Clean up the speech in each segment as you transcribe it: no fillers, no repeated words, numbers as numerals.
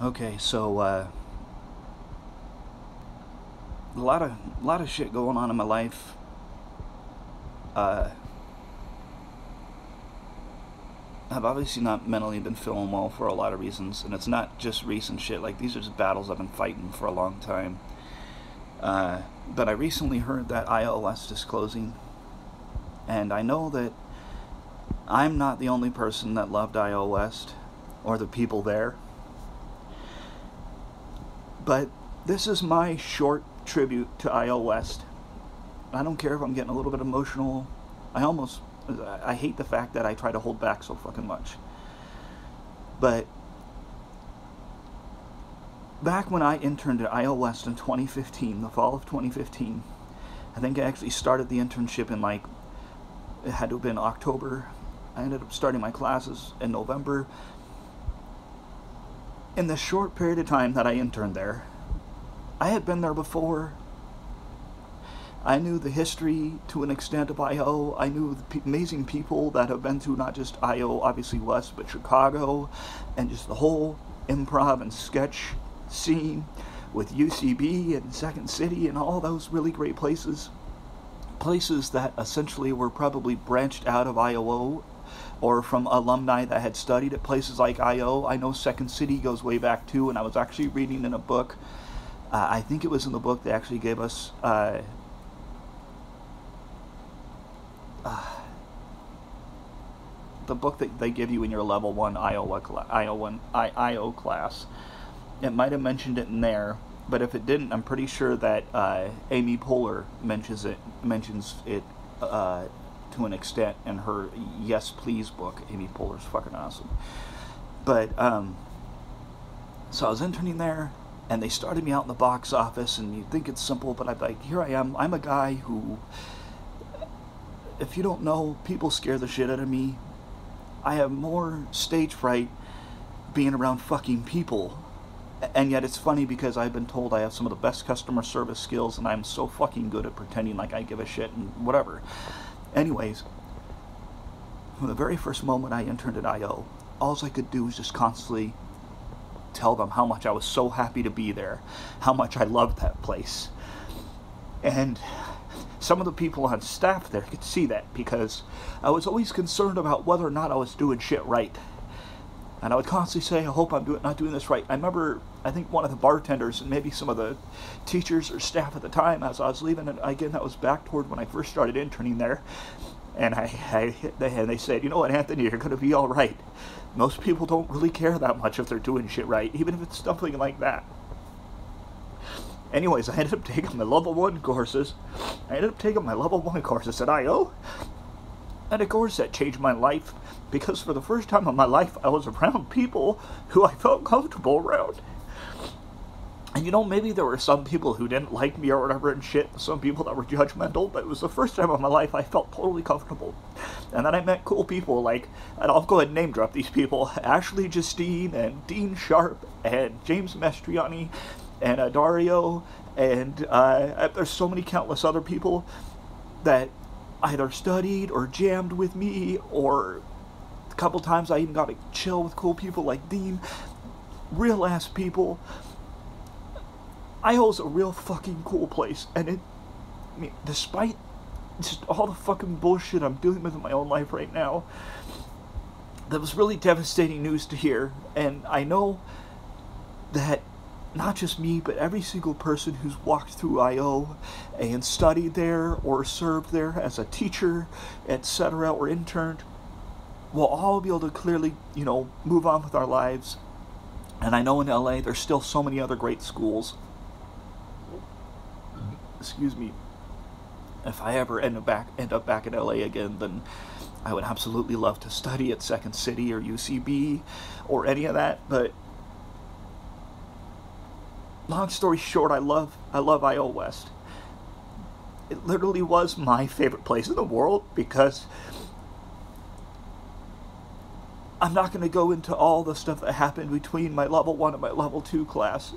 Okay, so a lot of shit going on in my life. Uh, I've obviously not mentally been feeling well for a lot of reasons, and it's not just recent shit. Like these are just battles I've been fighting for a long time. But I recently heard that iOS is closing, and I know that I'm not the only person that loved iOS or the people there. But this is my short tribute to iOS. I don't care if I'm getting a little bit emotional. I hate the fact that I try to hold back so fucking much. But back when I interned at iOS in 2015, the fall of 2015, I think I actually started the internship in it had to have been October. I ended up starting my classes in November. In the short period of time that I interned there, I had been there before. I knew the history to an extent of I.O. I knew the amazing people that have been through not just I.O., obviously West, but Chicago, and just the whole improv and sketch scene with UCB and Second City and all those really great places. Places that essentially were probably branched out of I.O. or from alumni that had studied at places like I.O. I know Second City goes way back too, and I was actually reading in a book. I think it was in the book they actually gave us the book that they give you in your level 1 IO class. It might have mentioned it in there, but if it didn't, I'm pretty sure that Amy Poehler mentions it to an extent in her Yes Please book. Amy Poehler's fucking awesome. But so I was interning there, and they started me out in the box office, and you think it's simple, but I'm like, here I am. I'm a guy who, if you don't know, people scare the shit out of me. I have more stage fright being around fucking people. And yet it's funny because I've been told I have some of the best customer service skills, and I'm so fucking good at pretending like I give a shit and whatever. Anyways, from the very first moment I interned at I.O., all I could do was just constantly tell them how much I was so happy to be there, how much I loved that place. And some of the people on staff there could see that, because I was always concerned about whether or not I was doing shit right. And I would constantly say, I hope I'm not doing this right. I remember, I think one of the bartenders and maybe some of the teachers or staff at the time, as I was leaving, and again, that was back toward when I first started interning there, and they said, you know what, Anthony, you're going to be all right. Most people don't really care that much if they're doing shit right, even if it's something like that. Anyways, I ended up taking my level 1 courses. at I.O. And of course that changed my life, because for the first time in my life I was around people who I felt comfortable around. And you know, maybe there were some people who didn't like me or whatever and shit, some people that were judgmental, but it was the first time in my life I felt totally comfortable. And then I met cool people like, and I'll go ahead and name drop these people, Ashley Justine and Dean Sharp and James Mastriani and Dario, and there's so many countless other people that either studied or jammed with me, or a couple times I even got to chill with cool people like Dean. Real ass people. I.O.'s a real fucking cool place, and despite just all the fucking bullshit I'm dealing with in my own life right now, that was really devastating news to hear. And I know that not just me, but every single person who's walked through I.O. and studied there or served there as a teacher, etc., or interned, will all be able to clearly, move on with our lives. And I know in LA there's still so many other great schools. Excuse me. If I ever end up back in LA again, then I would absolutely love to study at Second City or UCB or any of that. But long story short, I love I.O. West. It literally was my favorite place in the world, because I'm not going to go into all the stuff that happened between my level 1 and my level 2 class.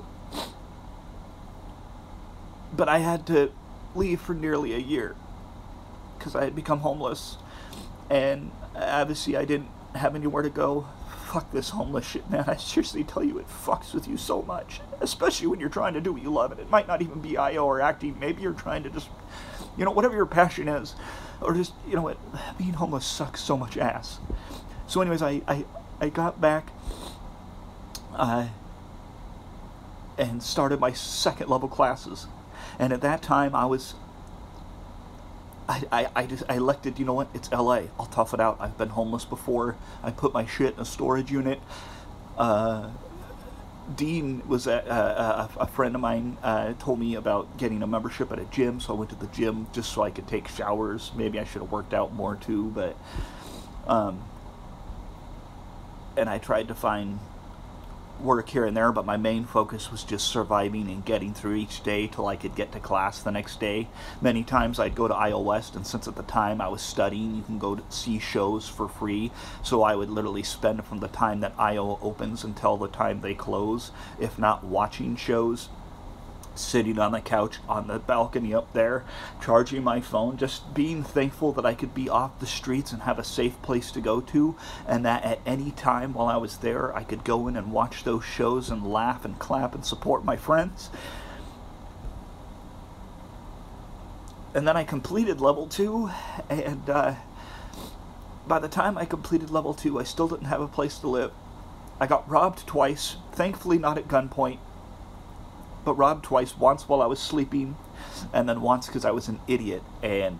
But I had to leave for nearly a year because I had become homeless, and obviously I didn't have anywhere to go fuck this homeless shit, man. I seriously tell you, it fucks with you so much. Especially when you're trying to do what you love. And it might not even be IO or acting. Maybe you're trying to just, whatever your passion is. Or just, being homeless sucks so much ass. So anyways, I got back and started my second level classes. And at that time, I elected, it's LA. I'll tough it out. I've been homeless before. I put my shit in a storage unit. Dean was a friend of mine, told me about getting a membership at a gym, so I went to the gym just so I could take showers. Maybe I should have worked out more too, but, and I tried to find work here and there, but my main focus was just surviving and getting through each day till I could get to class the next day. Many times I'd go to IO West, and since at the time I was studying, you can go to see shows for free, so I would literally spend from the time that IO opens until the time they close, if not watching shows, sitting on the couch on the balcony up there, charging my phone, just being thankful that I could be off the streets and have a safe place to go to, and that at any time while I was there I could go in and watch those shows and laugh and clap and support my friends. And then I completed level 2, and by the time I completed level 2 I still didn't have a place to live. I got robbed twice, thankfully not at gunpoint, but robbed twice, once while I was sleeping, and then once because I was an idiot and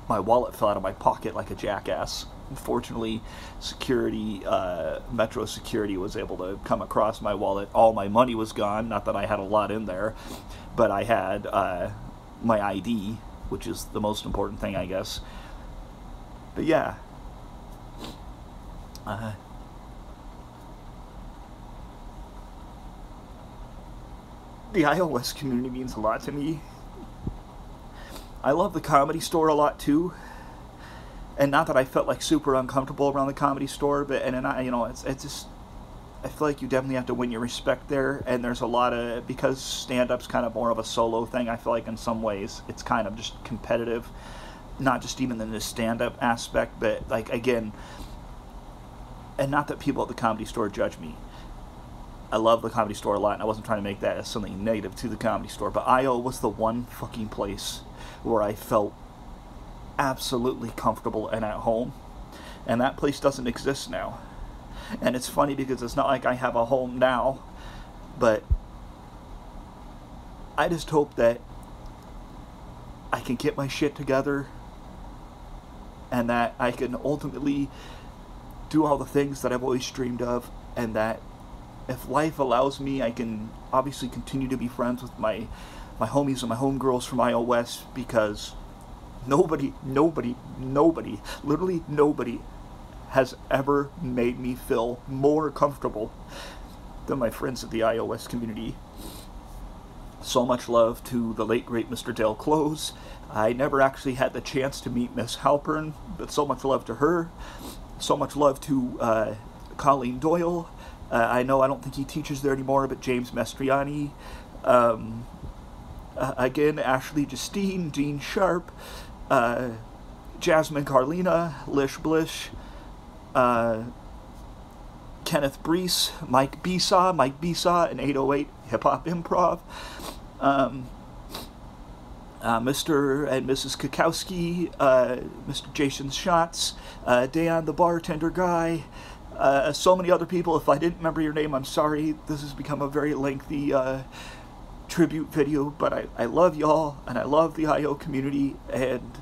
my wallet fell out of my pocket like a jackass. Unfortunately, security, Metro Security was able to come across my wallet. All my money was gone, not that I had a lot in there, but I had my ID, which is the most important thing, I guess. But yeah. The iOS community means a lot to me. I love the Comedy Store a lot too, and not that I felt like super uncomfortable around the Comedy Store, but it's just, I feel like you definitely have to win your respect there, and there's a lot of, because stand-up's kind of more of a solo thing, I feel like in some ways it's kind of just competitive, not just even in the stand-up aspect, but like again, and not that people at the Comedy Store judge me. I love the Comedy Store a lot, and I wasn't trying to make that as something negative to the Comedy Store, but IO was the one fucking place where I felt absolutely comfortable and at home, and that place doesn't exist now. And it's funny because it's not like I have a home now, but I just hope that I can get my shit together and that I can ultimately do all the things that I've always dreamed of, and that if life allows me, I can obviously continue to be friends with my homies and my homegirls from IO West, because nobody, literally nobody has ever made me feel more comfortable than my friends at the IO West community. So much love to the late great Mr. Dale Close. I never actually had the chance to meet Miss Halpern, but so much love to her. So much love to Colleen Doyle. I don't think he teaches there anymore, but James Mastriani, again, Ashley Justine, Dean Sharp, Jasmine Carlina, Lish Blish, Kenneth Brees, Mike Bisa, and 808 Hip Hop Improv, Mr. and Mrs. Kakowski, Mr. Jason Schatz, Dan the bartender guy, so many other people. If I didn't remember your name, I'm sorry. This has become a very lengthy tribute video, but I love y'all, and I love the IO community, and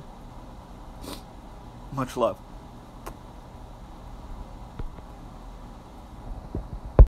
much love.